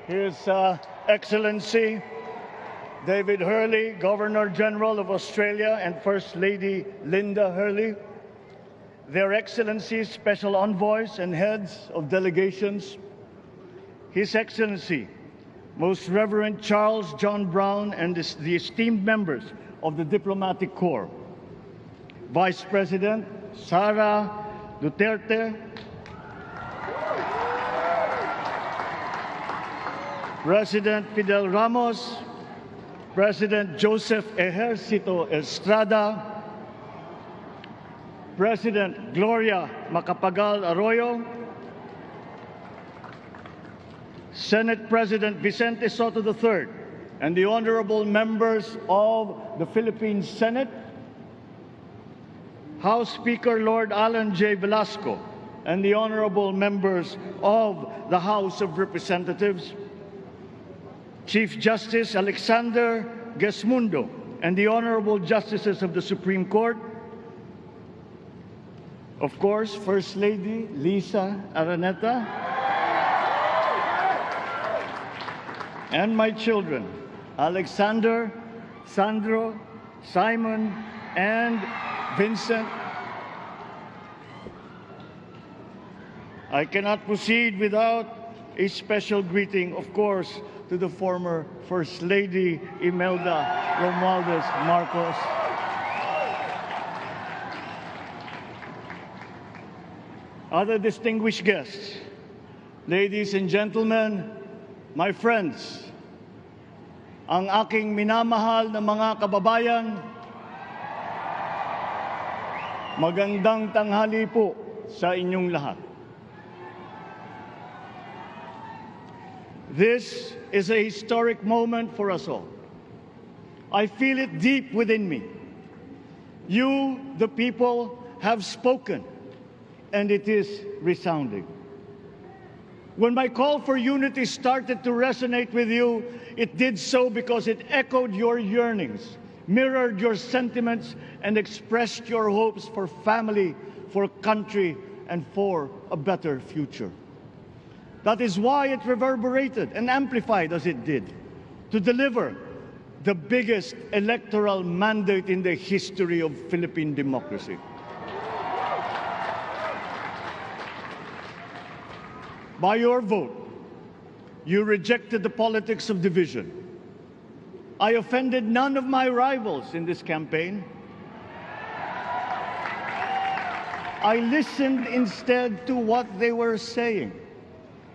His Excellency David Hurley, Governor-General of Australia, and First Lady Linda Hurley, Their Excellencies, Special Envoys, and Heads of Delegations, His Excellency, Most Reverend Charles John Brown, and the esteemed members of the Diplomatic Corps, Vice President Sara Duterte, President Fidel Ramos, President Joseph Ejercito Estrada, President Gloria Macapagal Arroyo, Senate President Vicente Soto III, and the honorable members of the Philippine Senate, House Speaker Lord Alan J. Velasco, and the honorable members of the House of Representatives, Chief Justice Alexander Gesmundo, and the honorable justices of the Supreme Court, of course, First Lady Lisa Araneta, and my children, Alexander, Sandro, Simon, and Vincent. I cannot proceed without a special greeting, of course, to the former First Lady Imelda Romualdez Marcos. Other distinguished guests, ladies and gentlemen, my friends, ang aking minamahal na mga kababayan, magandang tanghali po sa inyong lahat. This is a historic moment for us all. I feel it deep within me. You, the people, have spoken, and it is resounding. When my call for unity started to resonate with you, it did so because it echoed your yearnings, mirrored your sentiments, and expressed your hopes for family, for country, and for a better future. That is why it reverberated and amplified as it did, to deliver the biggest electoral mandate in the history of Philippine democracy. By your vote, you rejected the politics of division. I offended none of my rivals in this campaign. I listened instead to what they were saying.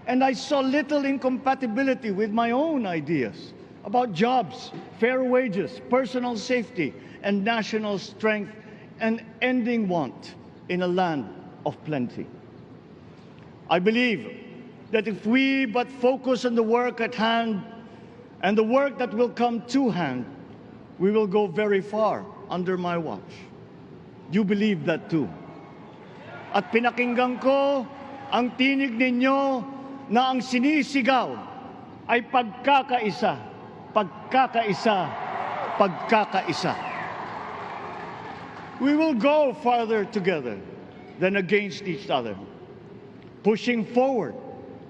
And I saw little incompatibility with my own ideas about jobs, fair wages, personal safety, and national strength, and ending want in a land of plenty. I believe that if we but focus on the work at hand and the work that will come to hand, we will go very far under my watch. You believe that too. At pinakinggan ko ang tinig ninyo na ang sinisigaw ay pagkakaisa, pagkakaisa, pagkakaisa. We will go farther together than against each other, pushing forward,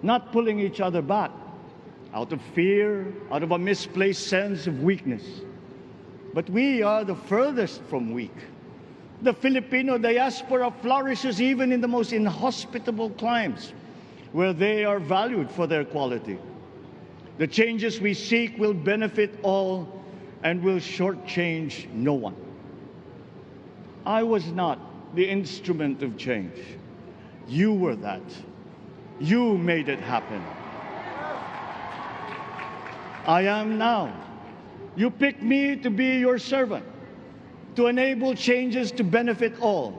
not pulling each other back, out of fear, out of a misplaced sense of weakness. But we are the furthest from weak. The Filipino diaspora flourishes even in the most inhospitable climes, where they are valued for their quality. The changes we seek will benefit all and will shortchange no one. I was not the instrument of change. You were that. You made it happen. I am now. You picked me to be your servant, to enable changes to benefit all.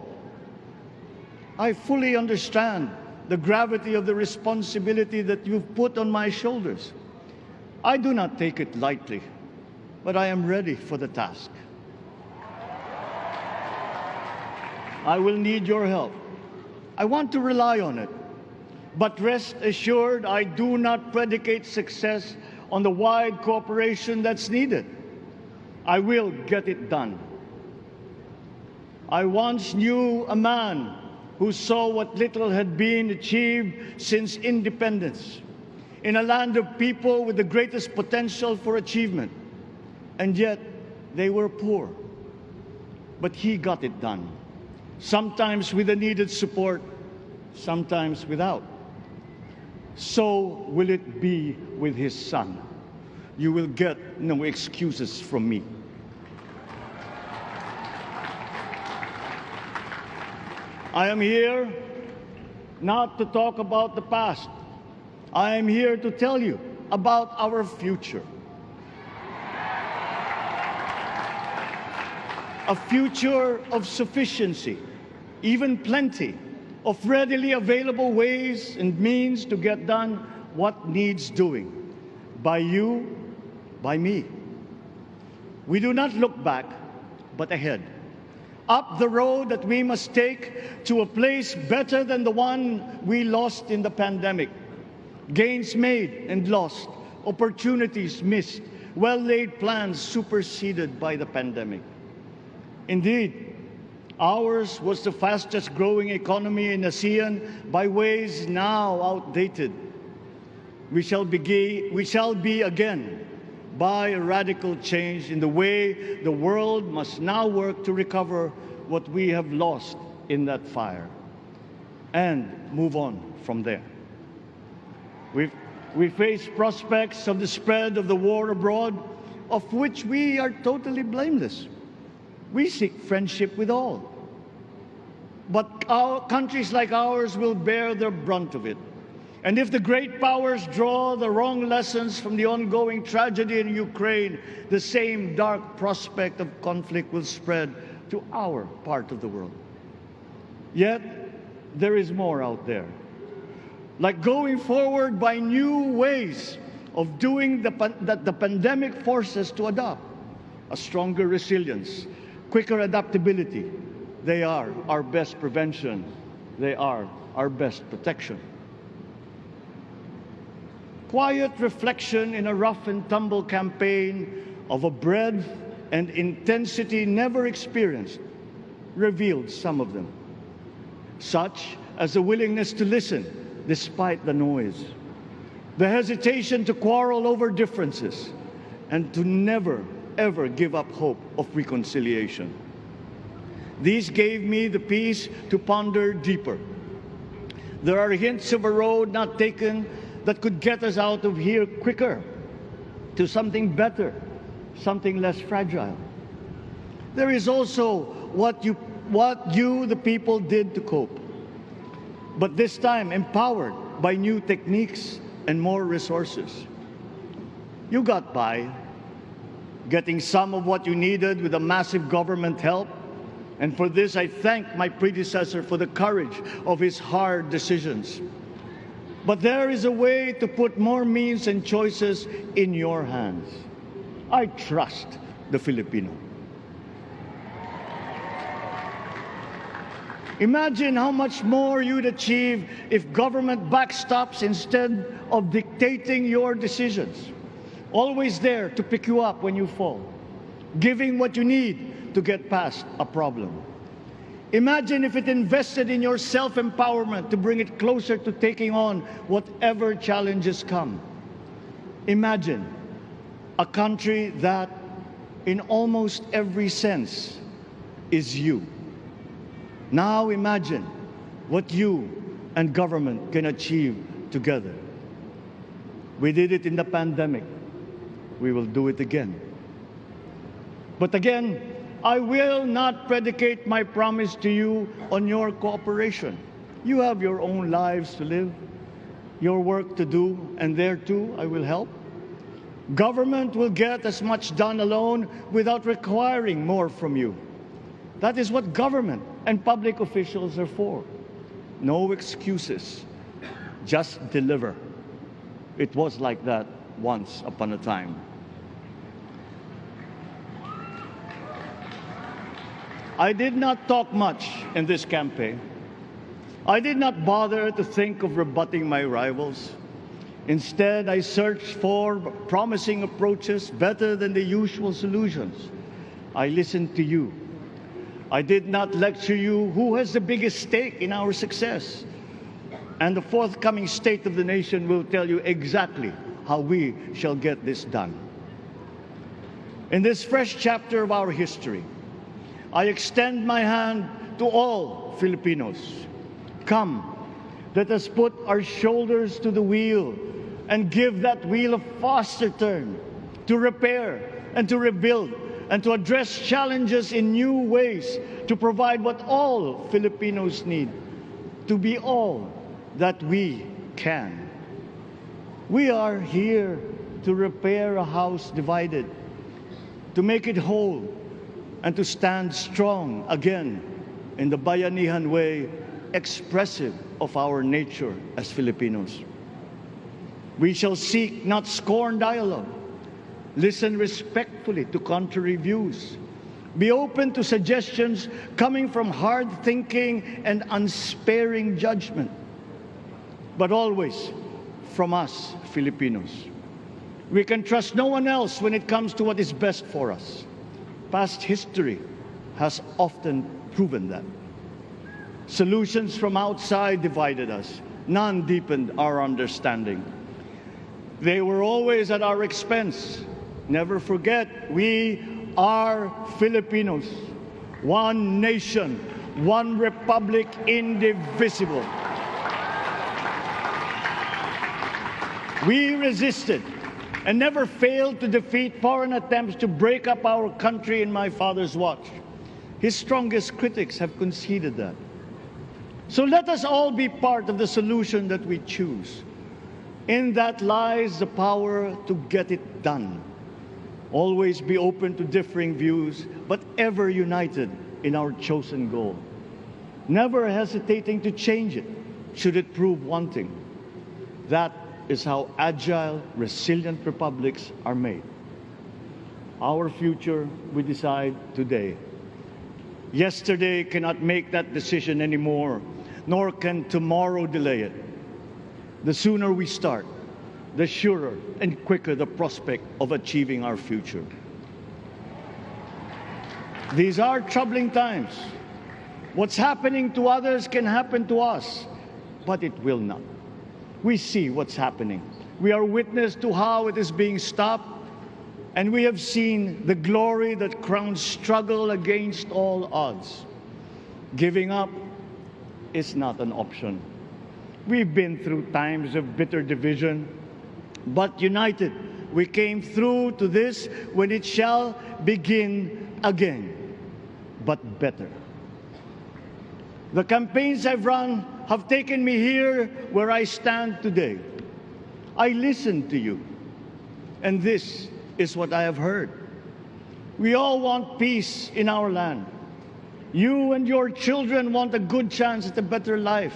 I fully understand the gravity of the responsibility that you've put on my shoulders. I do not take it lightly, but I am ready for the task. I will need your help. I want to rely on it, but rest assured I do not predicate success on the wide cooperation that's needed. I will get it done. I once knew a man who saw what little had been achieved since independence. in a land of people with the greatest potential for achievement. And yet, they were poor. But he got it done, sometimes with the needed support, sometimes without. So will it be with his son. You will get no excuses from me. I am here not to talk about the past. I am here to tell you about our future. A future of sufficiency, even plenty, of readily available ways and means to get done what needs doing, by you, by me. We do not look back, but ahead, up the road that we must take to a place better than the one we lost in the pandemic. Gains made and lost, opportunities missed, well-laid plans superseded by the pandemic. Indeed, ours was the fastest growing economy in ASEAN by ways now outdated. We shall be again by a radical change in the way the world must now work to recover what we have lost in that fire and move on from there. We face prospects of the spread of the war abroad, of which we are totally blameless. We seek friendship with all. But countries like ours will bear the brunt of it. And if the great powers draw the wrong lessons from the ongoing tragedy in Ukraine, the same dark prospect of conflict will spread to our part of the world. Yet, there is more out there. Like going forward by new ways of doing that the pandemic forces to adopt. A stronger resilience, quicker adaptability. They are our best prevention. They are our best protection. Quiet reflection in a rough and tumble campaign of a breadth and intensity never experienced revealed some of them, such as the willingness to listen despite the noise, the hesitation to quarrel over differences, and to never, ever give up hope of reconciliation. These gave me the peace to ponder deeper. There are hints of a road not taken that could get us out of here quicker to something better, something less fragile. There is also what you, the people, did to cope, but this time empowered by new techniques and more resources. You got by, getting some of what you needed with a massive government help, and for this I thank my predecessor for the courage of his hard decisions. But there is a way to put more means and choices in your hands. I trust the Filipino. Imagine how much more you'd achieve if government backstops instead of dictating your decisions. Always there to pick you up when you fall, giving what you need to get past a problem. Imagine if it invested in your self-empowerment to bring it closer to taking on whatever challenges come. Imagine a country that, in almost every sense, is you. Now imagine what you and government can achieve together. We did it in the pandemic. We will do it again. But again, I will not predicate my promise to you on your cooperation. You have your own lives to live, your work to do, and there too I will help. Government will get as much done alone without requiring more from you. That is what government and public officials are for. No excuses, just deliver. It was like that once upon a time. I did not talk much in this campaign. I did not bother to think of rebutting my rivals. Instead, I searched for promising approaches better than the usual solutions. I listened to you. I did not lecture you who has the biggest stake in our success. And the forthcoming State of the Nation will tell you exactly how we shall get this done. In this fresh chapter of our history, I extend my hand to all Filipinos. Come, let us put our shoulders to the wheel and give that wheel a faster turn to repair and to rebuild and to address challenges in new ways, to provide what all Filipinos need, to be all that we can. We are here to repair a house divided, to make it whole, and to stand strong again in the bayanihan way, expressive of our nature as Filipinos. We shall seek, not scorn, dialogue. Listen respectfully to contrary views. Be open to suggestions coming from hard thinking and unsparing judgment. But always from us, Filipinos. We can trust no one else when it comes to what is best for us. Past history has often proven that. Solutions from outside divided us. None deepened our understanding. They were always at our expense. Never forget, we are Filipinos. One nation, one republic, indivisible. We resisted and never failed to defeat foreign attempts to break up our country in my father's watch. His strongest critics have conceded that. So let us all be part of the solution that we choose. In that lies the power to get it done. Always be open to differing views, but ever united in our chosen goal. Never hesitating to change it, should it prove wanting. That is how agile, resilient republics are made. Our future we decide today. Yesterday cannot make that decision anymore, nor can tomorrow delay it. The sooner we start, the surer and quicker the prospect of achieving our future. These are troubling times. What's happening to others can happen to us, but it will not. We see what's happening. We are witness to how it is being stopped, and we have seen the glory that crowns struggle against all odds. Giving up is not an option. We've been through times of bitter division, but united, we came through to this when it shall begin again, but better. The campaigns I've run have taken me here where I stand today. I listened to you, and this is what I have heard. We all want peace in our land. You and your children want a good chance at a better life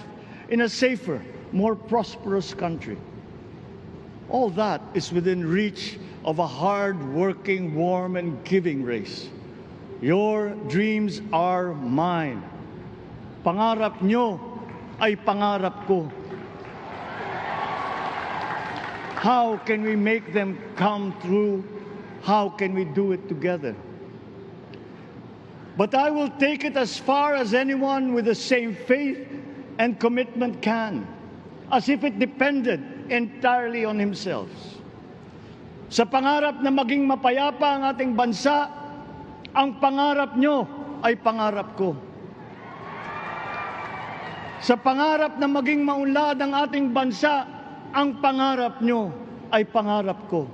in a safer, more prosperous country. All that is within reach of a hard-working, warm, and giving race. Your dreams are mine. Pangarap nyo ay pangarap ko. How can we make them come true? How can we do it together? But I will take it as far as anyone with the same faith and commitment can, as if it depended entirely on himself. Sa pangarap na maging mapayapa ang ating bansa, ang pangarap nyo ay pangarap ko. Sa pangarap na maging maunlad ang ating bansa, ang pangarap nyo ay pangarap ko.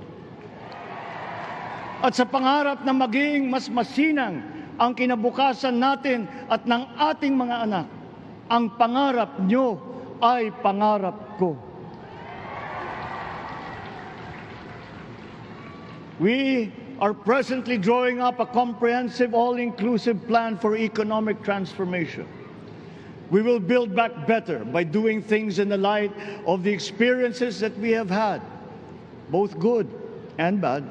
At sa pangarap na maging mas masinang ang kinabukasan natin at ng ating mga anak, ang pangarap nyo ay pangarap ko. We are presently drawing up a comprehensive, all-inclusive plan for economic transformation. We will build back better by doing things in the light of the experiences that we have had, both good and bad.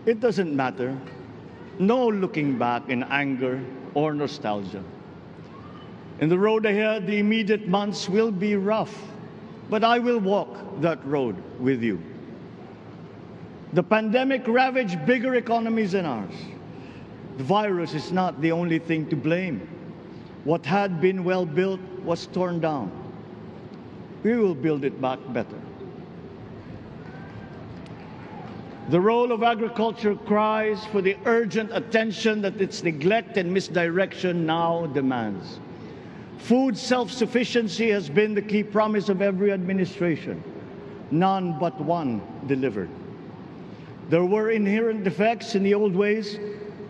It doesn't matter. No looking back in anger or nostalgia. In the road ahead, the immediate months will be rough, but I will walk that road with you. The pandemic ravaged bigger economies than ours. The virus is not the only thing to blame. What had been well built was torn down. we will build it back better. The role of agriculture cries for the urgent attention that its neglect and misdirection now demands. Food self-sufficiency has been the key promise of every administration. None but one delivered. There were inherent defects in the old ways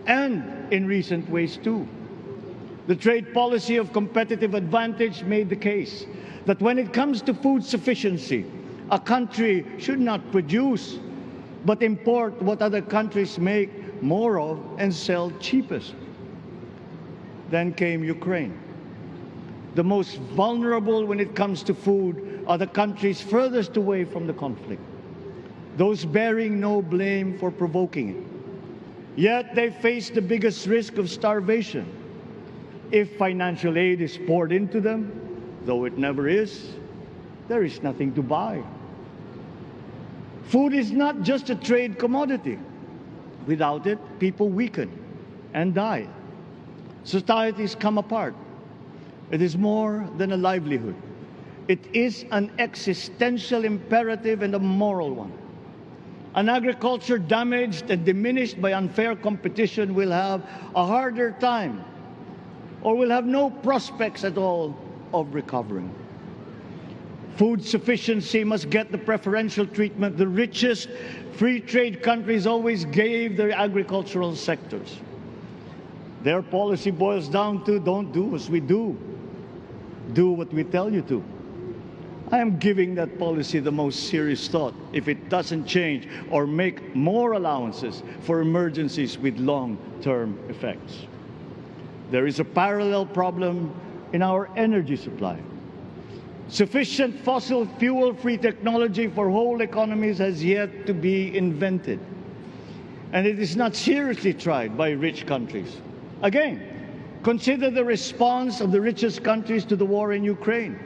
and in recent ways too. The trade policy of competitive advantage made the case that when it comes to food sufficiency, a country should not produce but import what other countries make more of and sell cheapest. Then came Ukraine. The most vulnerable when it comes to food are the countries furthest away from the conflict, those bearing no blame for provoking it. Yet they face the biggest risk of starvation. If financial aid is poured into them, though it never is, there is nothing to buy. Food is not just a trade commodity. Without it, people weaken and die. Societies come apart. It is more than a livelihood. It is an existential imperative and a moral one. An agriculture damaged and diminished by unfair competition will have a harder time or will have no prospects at all of recovering. Food sufficiency must get the preferential treatment the richest free trade countries always gave their agricultural sectors. Their policy boils down to don't do as we do. Do what we tell you to. I am giving that policy the most serious thought if it doesn't change or make more allowances for emergencies with long-term effects. There is a parallel problem in our energy supply. Sufficient fossil fuel-free technology for whole economies has yet to be invented. And it is not seriously tried by rich countries. Again, consider the response of the richest countries to the war in Ukraine.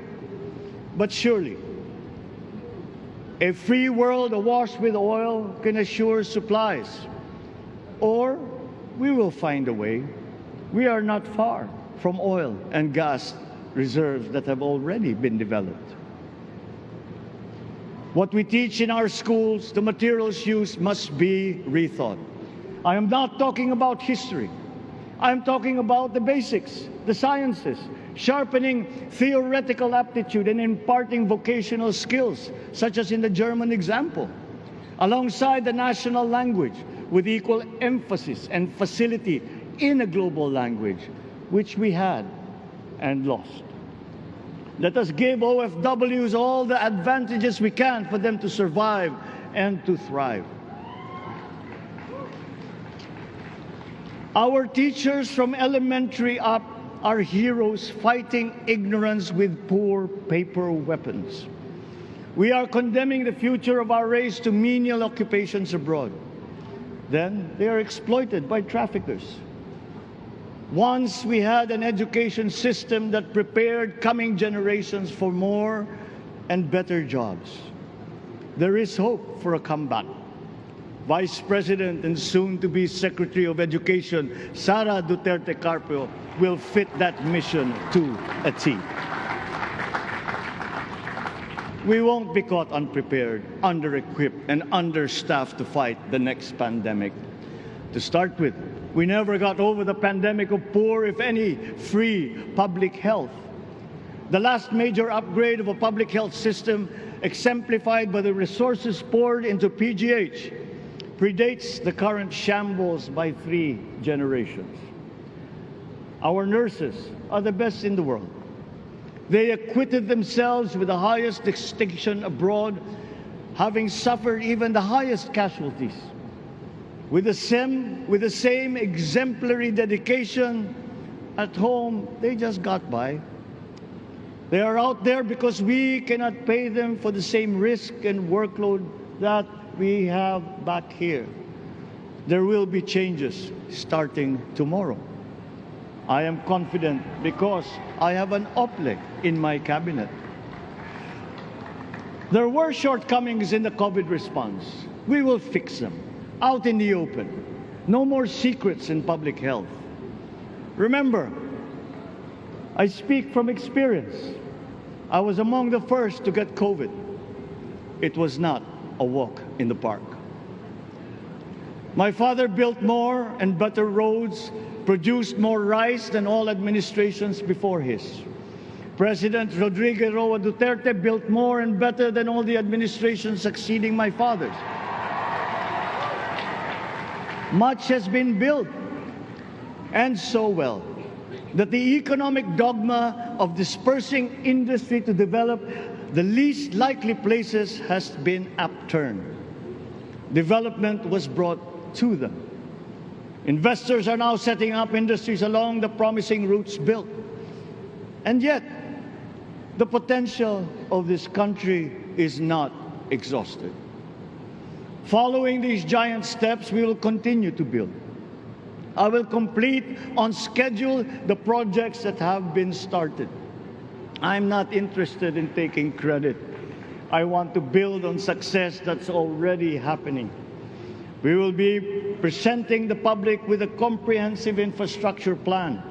But surely, a free world awash with oil can assure supplies. Or we will find a way. We are not far from oil and gas reserves that have already been developed. What we teach in our schools, the materials used must be rethought. I am not talking about history. I am talking about the basics, the sciences, sharpening theoretical aptitude and imparting vocational skills, such as in the German example, alongside the national language with equal emphasis and facility in a global language, which we had and lost. Let us give OFWs all the advantages we can for them to survive and to thrive. Our teachers from elementary up are heroes fighting ignorance with poor paper weapons. We are condemning the future of our race to menial occupations abroad. Then they are exploited by traffickers. Once we had an education system that prepared coming generations for more and better jobs. There is hope for a comeback. Vice President and soon-to-be Secretary of Education, Sara Duterte Carpio, will fit that mission to a T. We won't be caught unprepared, under-equipped, and understaffed to fight the next pandemic. To start with, we never got over the pandemic of poor, if any, free public health. The last major upgrade of a public health system, exemplified by the resources poured into PGH, predates the current shambles by 3 generations. Our nurses are the best in the world. They acquitted themselves with the highest distinction abroad, having suffered even the highest casualties. With the same exemplary dedication at home, they just got by. They are out there because we cannot pay them for the same risk and workload that we have back here. There will be changes starting tomorrow. I am confident because I have an OPLE in my cabinet. There were shortcomings in the COVID response. We will fix them. Out in the open. No more secrets in public health. Remember, I speak from experience. I was among the first to get COVID. It was not a walk in the park. My father built more and better roads, produced more rice than all administrations before his. President Rodrigo Roa Duterte built more and better than all the administrations succeeding my father's. Much has been built, and so well, that the economic dogma of dispersing industry to develop the least likely places has been upturned. Development was brought to them. Investors are now setting up industries along the promising routes built. And yet, the potential of this country is not exhausted. Following these giant steps, we will continue to build. I will complete on schedule the projects that have been started. I'm not interested in taking credit. I want to build on success that's already happening. We will be presenting the public with a comprehensive infrastructure plan.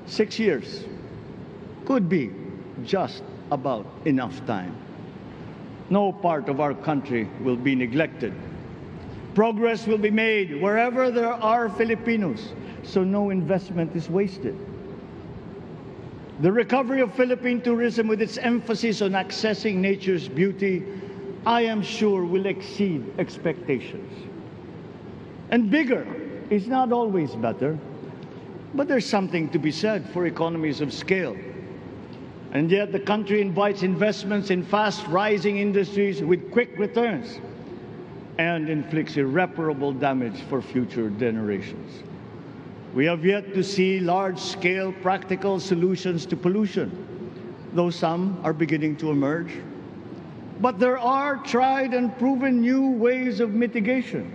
6 years could be just about enough time. No part of our country will be neglected. Progress will be made wherever there are Filipinos, so no investment is wasted. The recovery of Philippine tourism, with its emphasis on accessing nature's beauty, I am sure will exceed expectations. And bigger is not always better, but there's something to be said for economies of scale. And yet the country invites investments in fast-rising industries with quick returns and inflicts irreparable damage for future generations. We have yet to see large-scale practical solutions to pollution, though some are beginning to emerge. But there are tried and proven new ways of mitigation.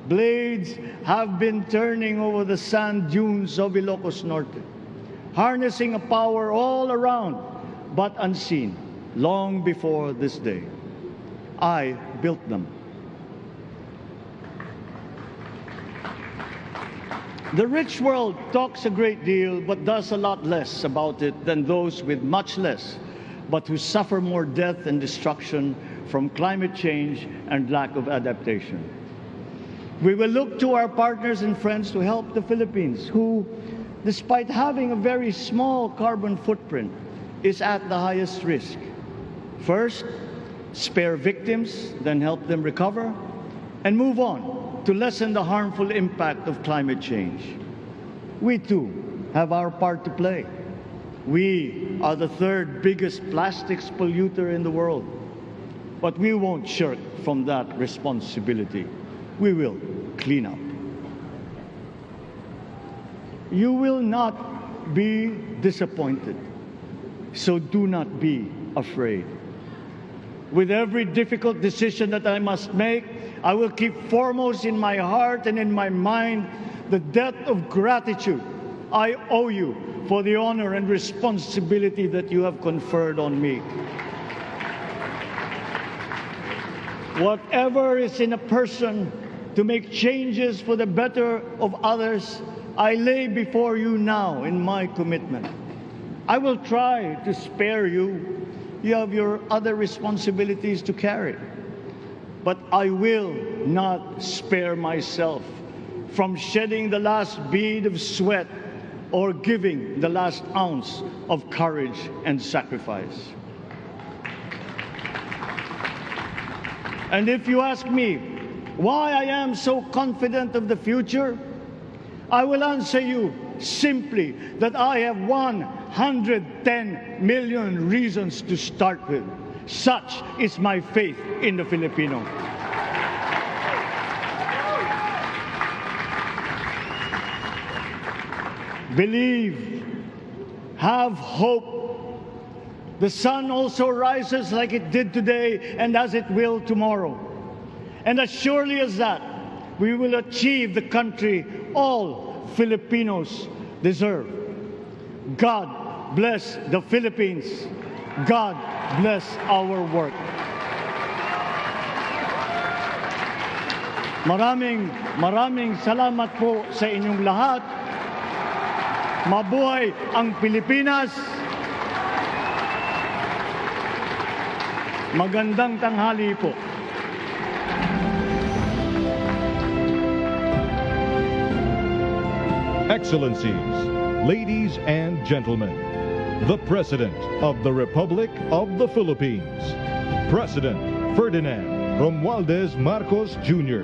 Blades have been turning over the sand dunes of Ilocos Norte, harnessing a power all around but unseen long before this day. I built them. The rich world talks a great deal but does a lot less about it than those with much less, but who suffer more death and destruction from climate change and lack of adaptation. We will look to our partners and friends to help the Philippines, who, despite having a very small carbon footprint, is at the highest risk. First, spare victims, then help them recover, and move on to lessen the harmful impact of climate change. We too have our part to play. We are the third biggest plastics polluter in the world, but we won't shirk from that responsibility. We will clean up. You will not be disappointed, so do not be afraid. With every difficult decision that I must make, I will keep foremost in my heart and in my mind the debt of gratitude I owe you for the honor and responsibility that you have conferred on me. Whatever is in a person to make changes for the better of others, I lay before you now in my commitment. I will try to spare you. You have your other responsibilities to carry. But I will not spare myself from shedding the last bead of sweat or giving the last ounce of courage and sacrifice. And if you ask me why I am so confident of the future, I will answer you simply that I have 110 million reasons to start with. Such is my faith in the Filipino. Believe, have hope. The sun also rises like it did today and as it will tomorrow. And as surely as that, we will achieve the country all Filipinos deserve. God bless the Philippines. God bless our work. Maraming salamat po sa inyong lahat. Mabuhay ang Pilipinas. Magandang tanghali po. Excellencies, ladies and gentlemen, the President of the Republic of the Philippines, President Ferdinand Romualdez Marcos Jr.